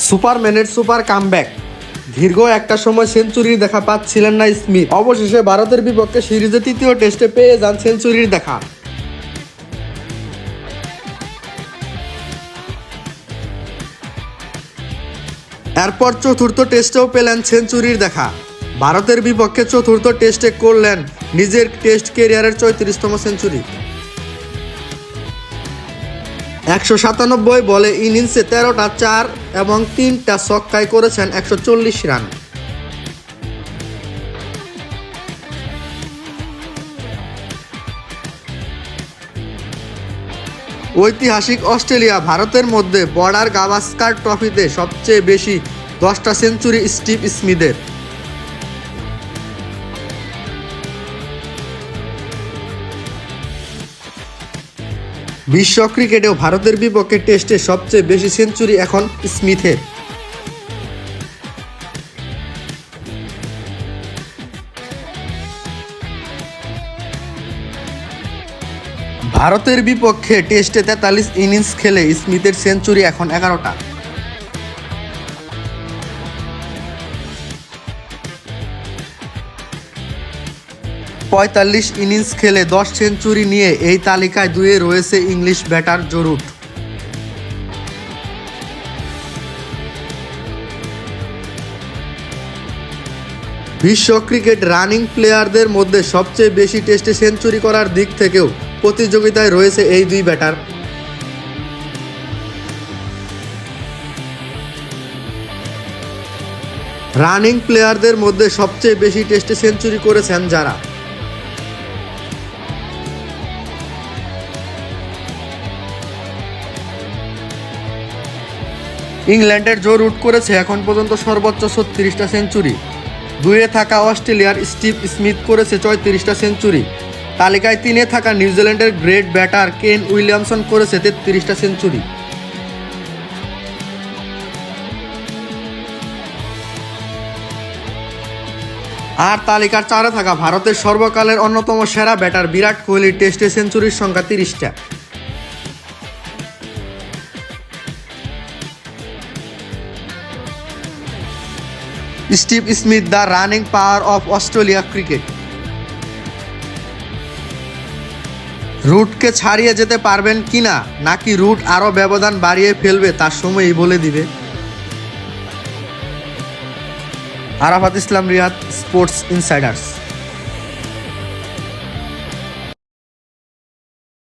সুপারম্যানের super comeback. দীর্ঘ একটা সময় সেঞ্চুরির দেখা পাচ্ছিলেন না স্মিথ। অবশেষে ভারতের বিপক্ষে সিরিজে তৃতীয় টেস্টে পেয়ে যান সেঞ্চুরির দেখা। এরপর চতুর্থ টেস্টেও পেলেন সেঞ্চুরির দেখা। ভারতের বিপক্ষে চতুর্থ টেস্টে করলেন নিজের টেস্ট ক্যারিয়ারের 34তম সেঞ্চুরি। 197 বলে ইনিংসে 13টা চার এবং 3টা ছক্কায় করেছেন 140 রান। ঐতিহাসিক অস্ট্রেলিয়া ভারতের মধ্যে বর্ডার গাভাস্কার ট্রফিতে সবচেয়ে বেশি 10টা সেঞ্চুরি স্টিভ স্মিথের। বিশ্ব ক্রিকেটেও ভারতের বিপক্ষে টেস্টে সবচেয়ে বেশি সেঞ্চুরি এখন স্মিথের। ভারতের বিপক্ষে টেস্টে 43 ইনিংস খেলে স্মিথের সেঞ্চুরি এখন 11টা। পঁয়তাল্লিশ ইনিংস খেলে 10 সেঞ্চুরি নিয়ে এই তালিকায় 2-এ রয়েছে ইংলিশ ব্যাটার জো রুট। বিশ্ব ক্রিকেট রানিং প্লেয়ারদের মধ্যে সবচেয়ে বেশি টেস্টে সেঞ্চুরি করার দিক থেকেও প্রতিযোগিতায় রয়েছে এই দুই ব্যাটার। রানিং প্লেয়ারদের মধ্যে সবচেয়ে বেশি টেস্টে সেঞ্চুরি করেছেন যারা: ইংল্যান্ডের জো রুট করেছে এখন পর্যন্ত সর্বোচ্চ 36টা সেঞ্চুরি। 2-এ থাকা অস্ট্রেলিয়ার স্টিভ স্মিথ করেছে 34টা সেঞ্চুরি। তালিকায় 3-এ থাকা নিউজিল্যান্ডের গ্রেট ব্যাটার কেন উইলিয়ামসন করেছে 33টা সেঞ্চুরি। আর তালিকার 4-এ থাকা ভারতের সর্বকালের অন্যতম সেরা ব্যাটার বিরাট কোহলির টেস্টে সেঞ্চুরির সংখ্যা 30টা। Steve Smith the running power of Australia cricket. রুটকে ছাড়িয়ে যেতে পারবেন কিনা, নাকি রুট আরও ব্যবধান বাড়িয়ে ফেলবে তার সময়ই বলে দিবে। আরাফাত ইসলাম রিয়াদ, স্পোর্টস ইনসাইডার্স।